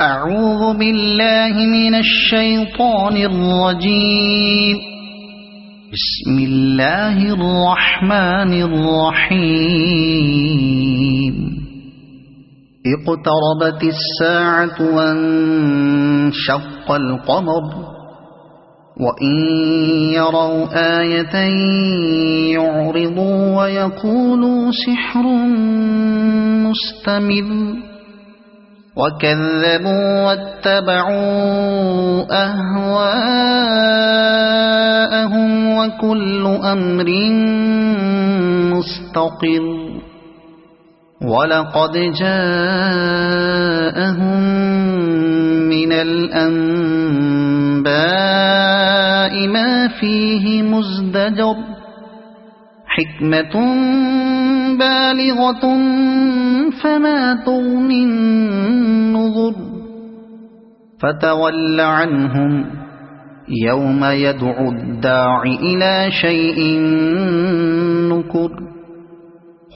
أعوذ بالله من الشيطان الرجيم. بسم الله الرحمن الرحيم. اقتربت الساعة وانشق القمر وإن يروا آية يعرضوا ويقولوا سحر مستمر وكذبوا واتبعوا أهواءهم وكل أمر مستقر ولقد جاءهم من الأنباء ما فيه مزدجر حكمة بالغة فما تغني النذر فتول عنهم يوم يدعو الداع إلى شيء نكر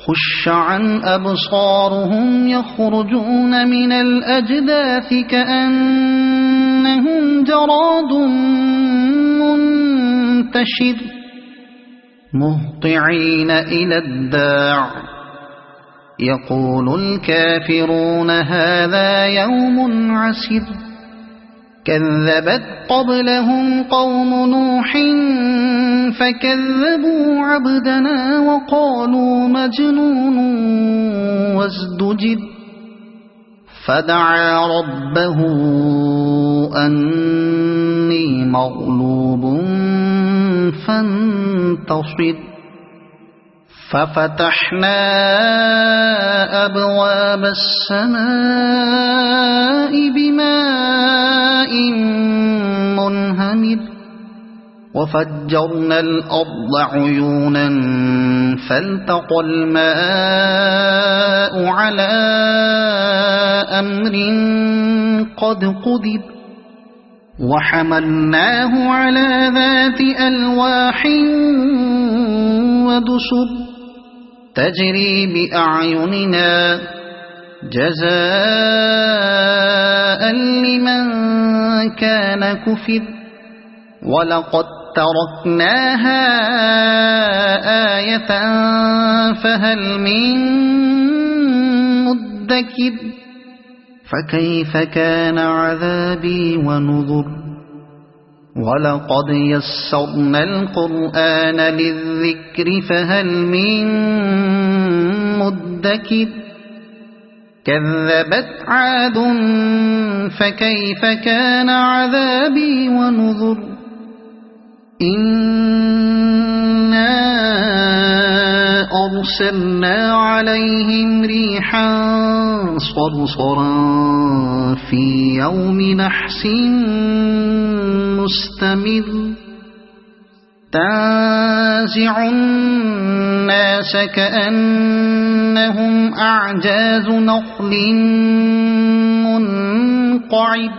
خش عن أبصارهم يخرجون من الأجداث كأنهم جراد منتشر مهطعين إلى الداع يقول الكافرون هذا يوم عسر كذبت قبلهم قوم نوح فكذبوا عبدنا وقالوا مجنون وازدجر فدعا ربه أني مغلوب فانتصر ففتحنا أبواب السماء بماء منهمر وفجرنا الأرض عيونا فالتقى الماء على أمر قد قدر وحملناه على ذات ألواح ودسر تجري بأعيننا جزاء لمن كان كفر ولقد تركناها آية فهل من مدكر فكيف كان عذابي ونذر ولقد يسرنا القرآن للذكر فهل من مدكر كذبت عاد فكيف كان عذابي ونذر إنا أرسلنا عليهم ريحا صرصرا في يوم نحس مستمر تنزع الناس كأنهم أعجاز نخل منقعر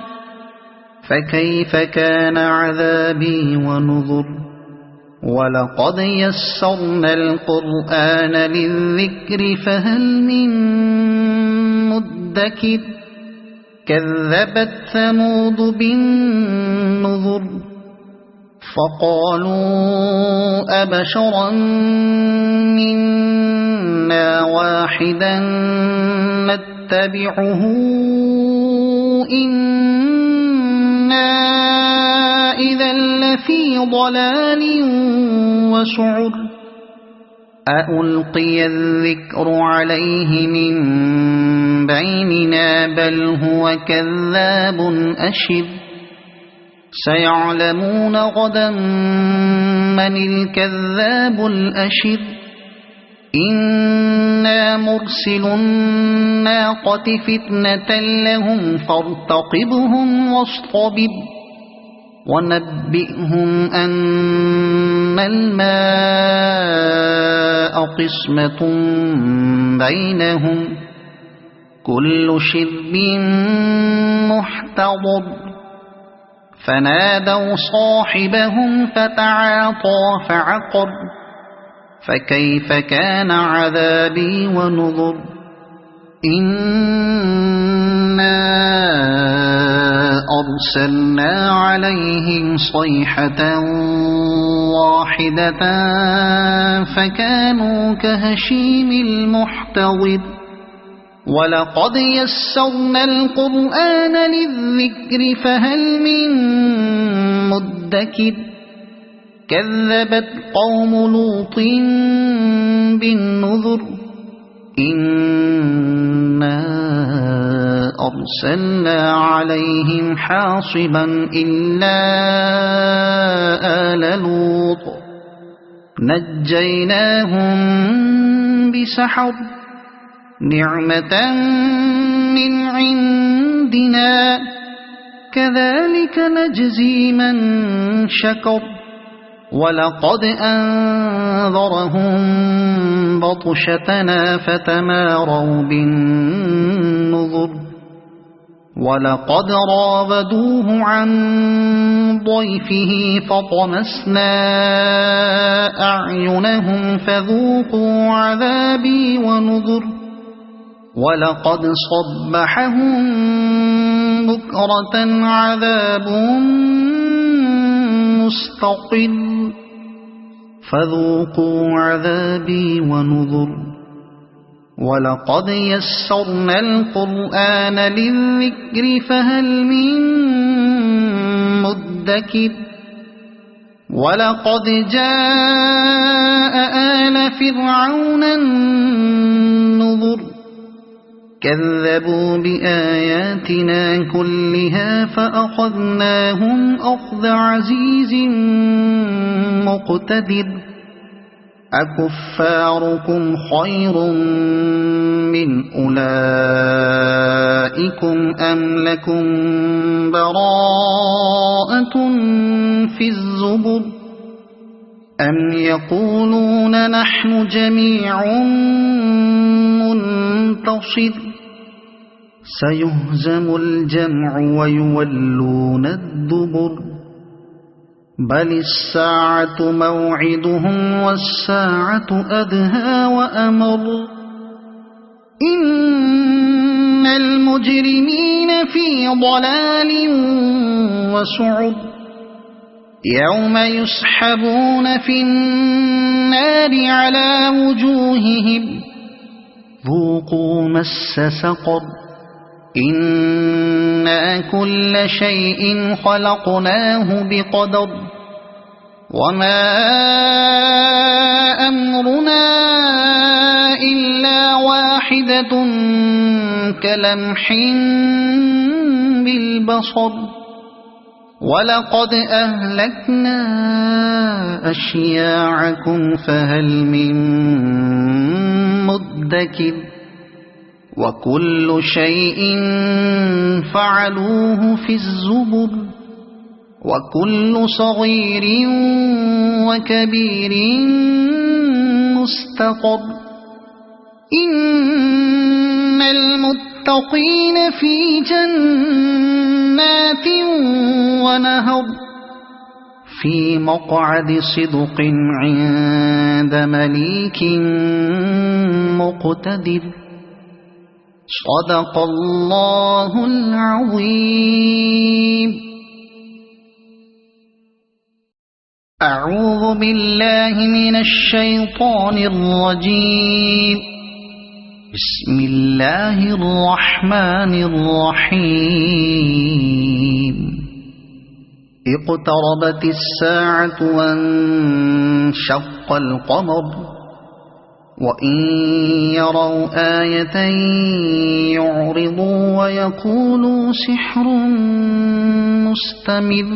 فكيف كان عذابي ونذر ولقد يسرنا القرآن للذكر فهل من مدكر كذبت ثمود بالنذر فقالوا أبشرا منا واحدا نتبعه إنا إذا لفي ضلال وسعر أألقي الذكر عليه من بيننا بل هو كذاب أشر سيعلمون غدا من الكذاب الأشر إنا مرسل الناقة فتنة لهم فارتقبهم واصطبر ونبئهم أن الماء قسمة بينهم كل شرب محتضر فنادوا صاحبهم فتعاطى فعقر فكيف كان عذابي ونذر إنا أرسلنا عليهم صيحة واحدة فكانوا كهشيم المحتضر ولقد يسرنا القرآن للذكر فهل من مدكر كذبت قوم لوط بالنذر إنا أرسلنا عليهم حاصبا إلا آل لوط نجيناهم بسحر نعمة من عندنا كذلك نجزي من شكر ولقد أنذرهم بطشتنا فتماروا بالنذر ولقد راودوه عن ضيفه فطمسنا أعينهم فذوقوا عذابي ونذر ولقد صبحهم بكرة عذاب مستقل فذوقوا عذابي ونذر ولقد يسرنا القرآن للذكر فهل من مدكر ولقد جاء آل فرعون النذر كذبوا بآياتنا كلها فأخذناهم أخذ عزيز مقتدر أكفاركم خير من أولئكم أم لكم براءة في الزبر أم يقولون نحن جميع منتصر سيهزم الجمع ويولون الدبر بل الساعة موعدهم والساعة أدهى وأمر إن المجرمين في ضلال وسعر يوم يسحبون في النار على وجوههم ذوقوا مس سقر إنا كل شيء خلقناه بقدر وما أمرنا إلا واحدة كلمح بالبصر ولقد أهلكنا أشياعكم فهل من مدكر وكل شيء فعلوه في الزبر وكل صغير وكبير مستقر إن المتقين في جنات ونهر في مقعد صدق عند مليك مقتدر صدق الله العظيم أعوذ بالله من الشيطان الرجيم بسم الله الرحمن الرحيم اقتربت الساعة وانشق القمر وإن يروا آية يعرضوا ويقولوا سحر مستمر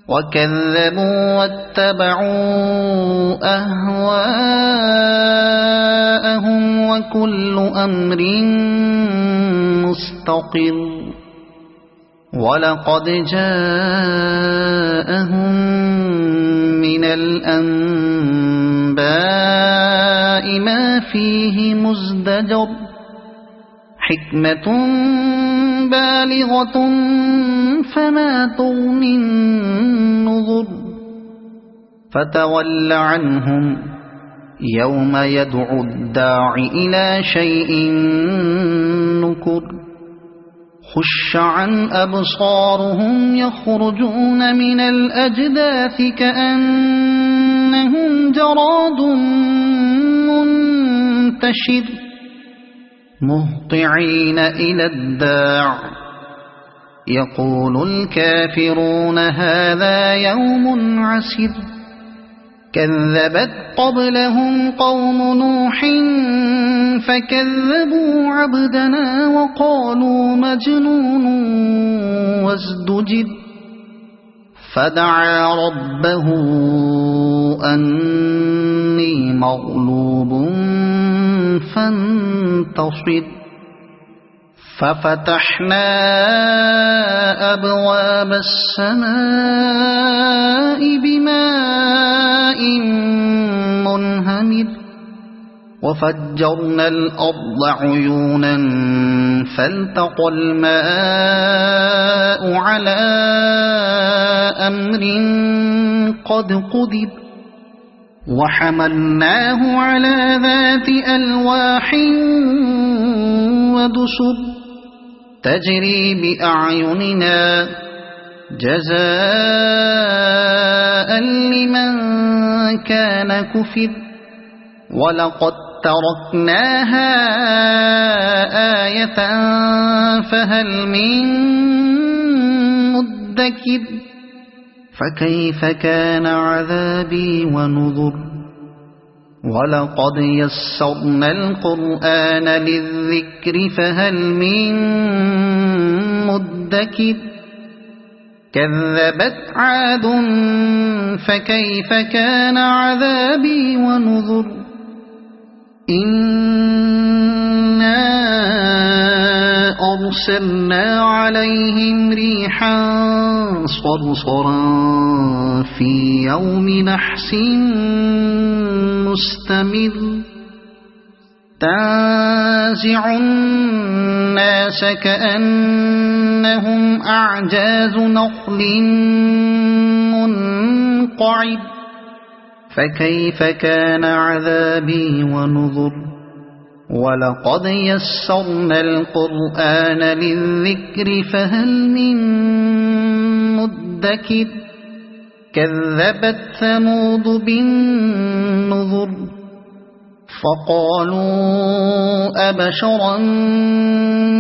وكذبوا واتبعوا أهواءهم وكل أمر مستقر ولقد جاءهم من الأنباء ما فيه مزدجر حكمة بالغة فما تغني النذر فتول عنهم يوم يدعو الداع إلى شيء نكر خش عن أبصارهم يخرجون من الأجداث كأنهم جراد منتشر مهطعين إلى الداع يقول الكافرون هذا يوم عسر كذبت قبلهم قوم نوح فكذبوا عبدنا وقالوا مجنون وازدجر فدعا ربه أني مغلوب فانتصر ففتحنا أبواب السماء بماء منهمر وفجرنا الأرض عيونا فالتقى الماء على أمر قد قدر وحملناه على ذات ألواح ودسر تجري بأعيننا جزاء لمن كان كفر ولقد تركناها آية فهل من مدكر فكيف كان عذابي ونذر ولقد يسرنا القرآن للذكر فهل من مدكر كذبت عاد فكيف كان عذابي ونذر إنا أرسلنا عليهم ريحا صرصرا في يوم نحس مستمر تنزع الناس كأنهم أعجاز نخل منقعر فكيف كان عذابي ونذر ولقد يسرنا القرآن للذكر فهل من مدكر كذبت ثمود بالنذر فقالوا أبشرا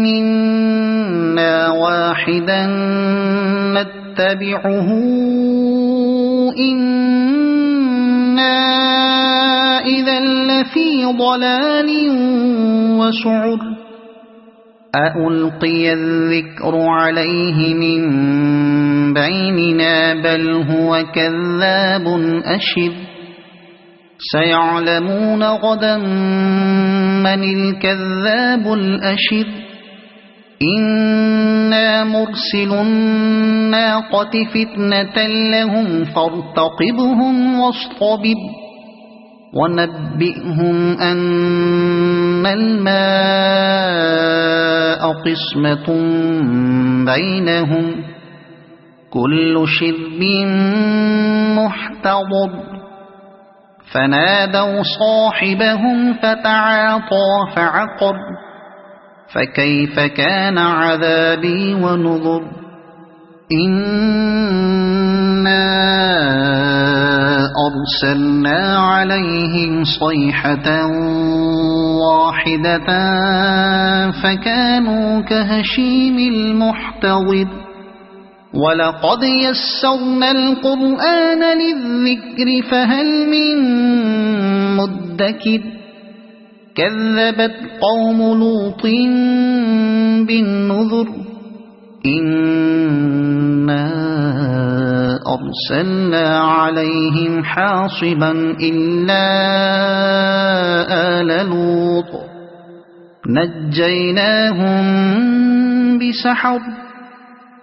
منا واحدا نتبعه إنا إذا لفي ضلال وسعر أألقي الذكر عليه من بيننا بل هو كذاب أشر سيعلمون غدا من الكذاب الأشر إنا مرسل الناقة فتنة لهم فارتقبهم واصطبر ونبئهم أن الماء قسمة بينهم كل شرب محتضر فنادوا صاحبهم فتعاطى فعقر فكيف كان عذابي ونذر إنا أرسلنا عليهم صيحة واحدة فكانوا كهشيم المحتضر ولقد يسرنا القرآن للذكر فهل من مدكر كذبت قوم لوط بالنذر إنا أرسلنا عليهم حاصبا إلا آل لوط نجيناهم بسحر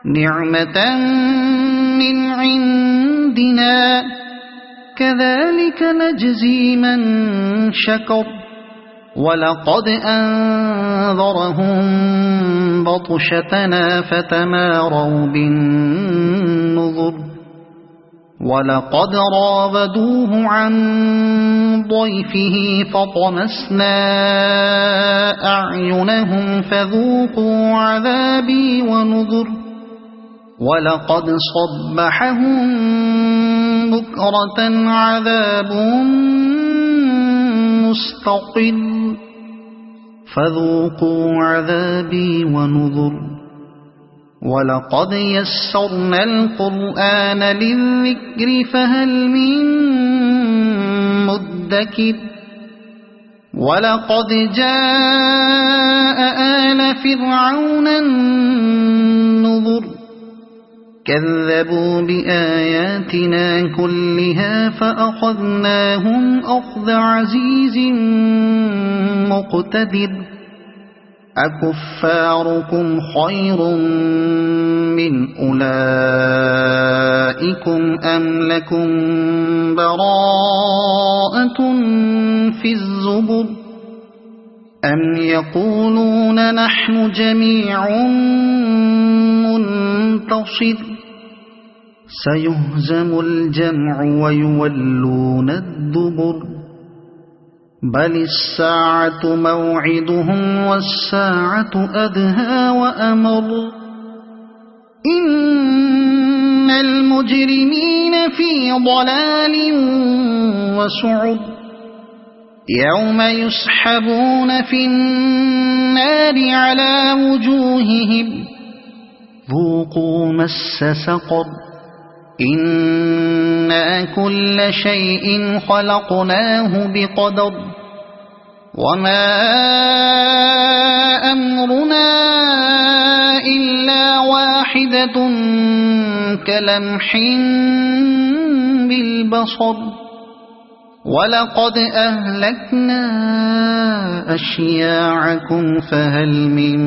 نعمة من عندنا كذلك نجزي من شكر ولقد أنذرهم بطشتنا فتماروا بالنذر ولقد راودوه عن ضيفه فطمسنا أعينهم فذوقوا عذابي ونذر ولقد صبحهم بكرة عذاب مستقر فذوقوا عذابي ونذر ولقد يسرنا القرآن للذكر فهل من مدكر ولقد جاء آل فرعون النذر كذبوا بآياتنا كلها فأخذناهم أخذ عزيز مقتدر أكفاركم خير من أولئكم أم لكم براءة في الزبر أم يقولون نحن جميع منتصر سيهزم الجمع ويولون الدبر بل الساعة موعدهم والساعة أدهى وأمر إن المجرمين في ضلال وسعر يوم يسحبون في النار على وجوههم ذوقوا مس سقر إنا كل شيء خلقناه بقدر وما أمرنا إلا واحدة كلمح بالبصر ولقد أهلكنا أشياعكم فهل من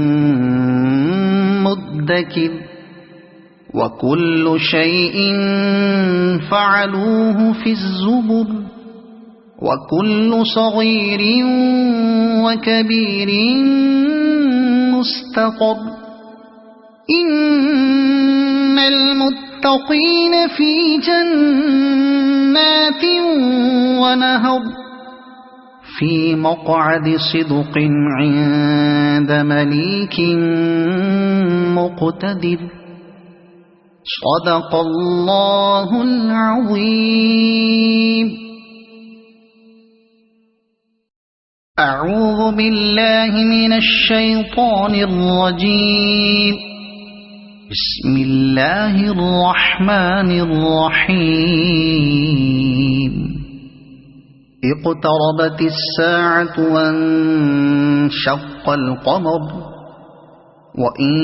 مدكر وكل شيء فعلوه في الزبر وكل صغير وكبير مستقر إن المتقين في جنات ونهر في مقعد صدق عند مليك مقتدر صدق الله العظيم. أعوذ بالله من الشيطان الرجيم. بسم الله الرحمن الرحيم. اقتربت الساعة وانشق القمر وإن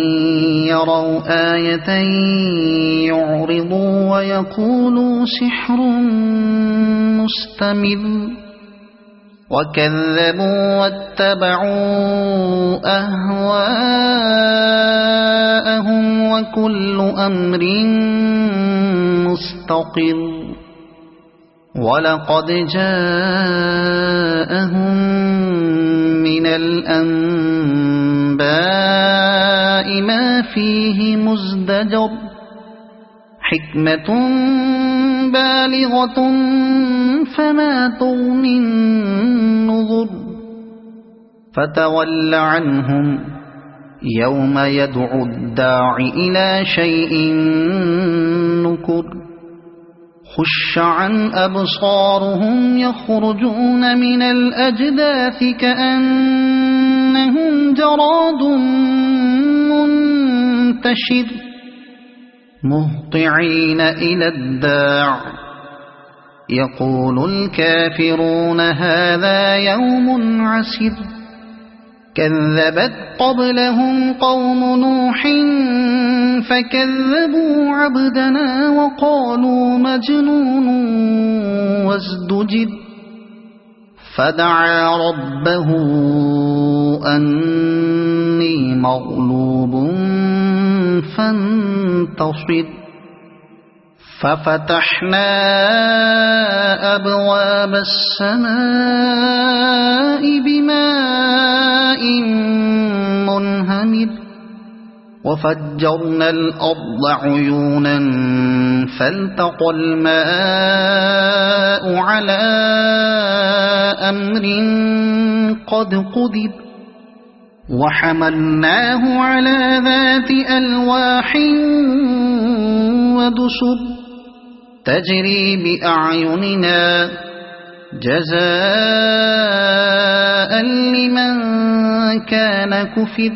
يروا آية يعرضوا ويقولوا سحر مستمر وكذبوا واتبعوا أهواءهم وكل أمر مستقر ولقد جاءهم من الأنباء ما فيه مزدجر حكمة بالغة فما تغني النذر فتول عنهم يوم يدعو الداع إلى شيء نكر خش عن أبصارهم يخرجون من الأجداث كأنهم جراد منتشر مهطعين إلى الداع يقول الكافرون هذا يوم عسر كذبت قبلهم قوم نوح فكذبوا عبدنا وقالوا مجنون وازدجر فدعا ربه أني مغلوب فانتصر ففتحنا أبواب السماء بماء منهمر وفجرنا الأرض عيونا فالتقى الماء على أمر قد قدر وحملناه على ذات ألواح ودسر تجري بأعيننا جزاء لمن كان كفر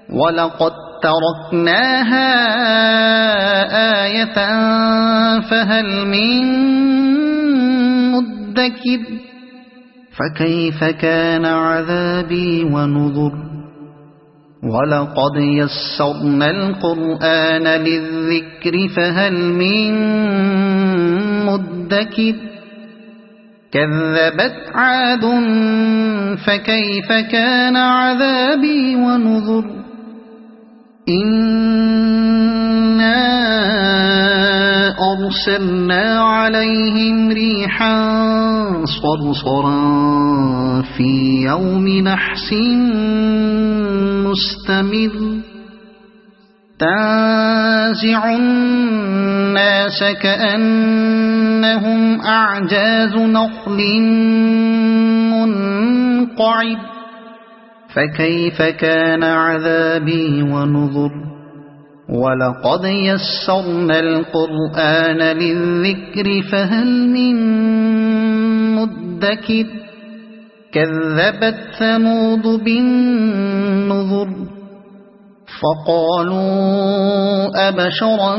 ولقد تركناها آية فهل من مدكر فكيف كان عذابي ونذر ولقد يسرنا القرآن للذكر فهل من مدكر كذبت عاد فكيف كان عذابي ونذر إنا أرسلنا عليهم ريحا صرصرا في يوم نحس مستمر تنزع الناس كأنهم أعجاز نخل منقعر فكيف كان عذابي ونذر ولقد يسرنا القرآن للذكر فهل من مدكر كذبت ثمود بالنذر فقالوا أبشرا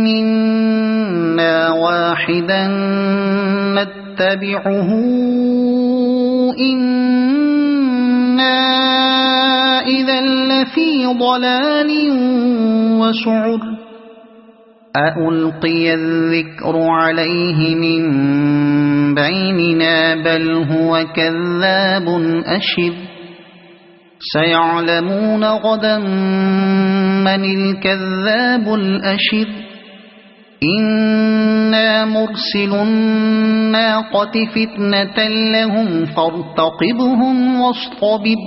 منا واحدا نتبعه إنا إذا لفي ضلال وسعر أألقي الذكر عليه من بيننا بل هو كذاب أشر سيعلمون غدا من الكذاب الأشر إنا مرسل الناقة فتنة لهم فارتقبهم واصطبر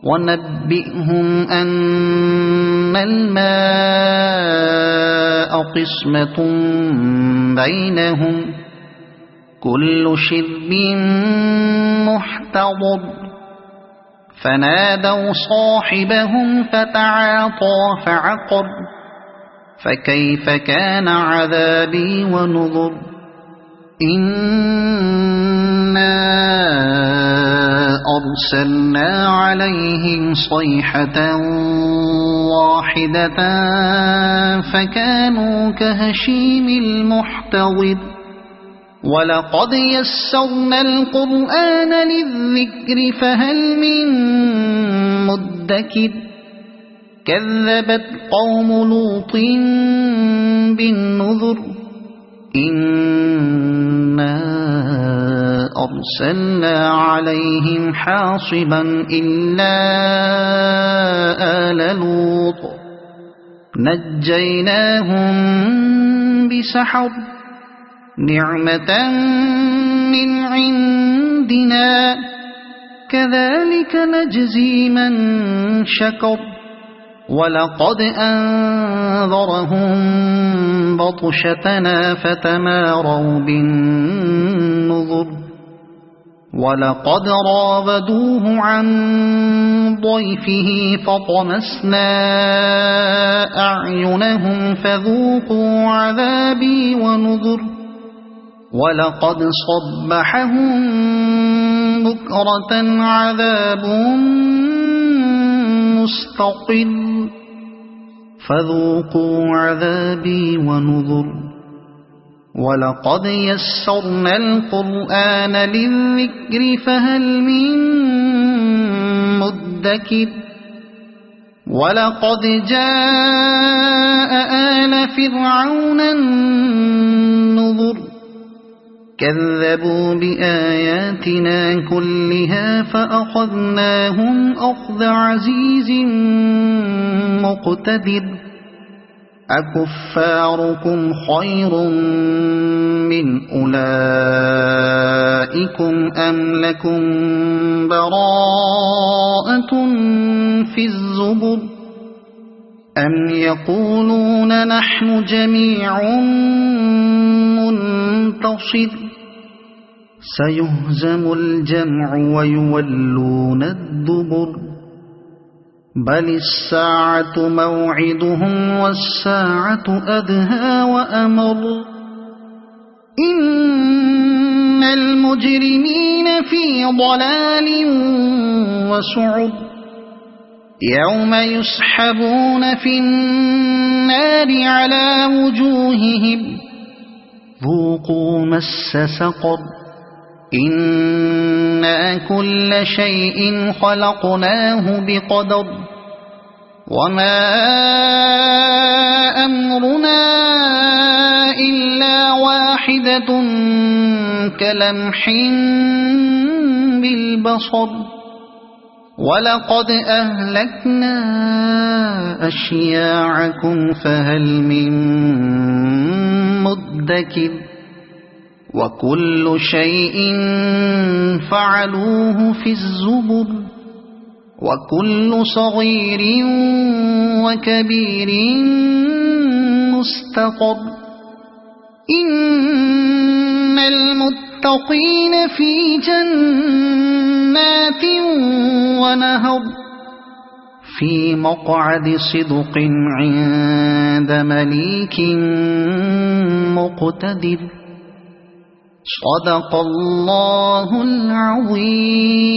ونبئهم أن الماء قسمة بينهم كل شرب محتضر فنادوا صاحبهم فتعاطى فعقر فكيف كان عذابي ونذر إنا أرسلنا عليهم صيحة واحدة فكانوا كهشيم المحتضر ولقد يسرنا القرآن للذكر فهل من مدكر كذبت قوم لوط بالنذر إنا أرسلنا عليهم حاصبا إلا آل لوط نجيناهم بسحر نعمة من عندنا كذلك نجزي من شكر ولقد أنذرهم بطشتنا فتماروا بالنذر ولقد راودوه عن ضيفه فطمسنا أعينهم فذوقوا عذابي ونذر ولقد صبحهم بكرة عذاب مستقر فذوقوا عذابي ونذر ولقد يسرنا القرآن للذكر فهل من مدكر ولقد جاء آل فرعون النذر كذبوا بآياتنا كلها فأخذناهم أخذ عزيز مقتدر أكفاركم خير من أولئكم أم لكم براءة في الزبر أم يقولون نحن جميع منتصر سيهزم الجمع ويولون الدبر بل الساعة موعدهم والساعة أدهى وأمر إن المجرمين في ضلال وسعر يوم يسحبون في النار على وجوههم ذوقوا مس سقر إنا كل شيء خلقناه بقدر وما أمرنا إلا واحدة كلمح بالبصر ولقد أهلكنا أشياعكم فهل من مدكر وكل شيء فعلوه في الزبر وكل صغير وكبير مستقر إن المتقين في جنات ونهر في مقعد صدق عند مليك مقتدر صدق الله العظيم.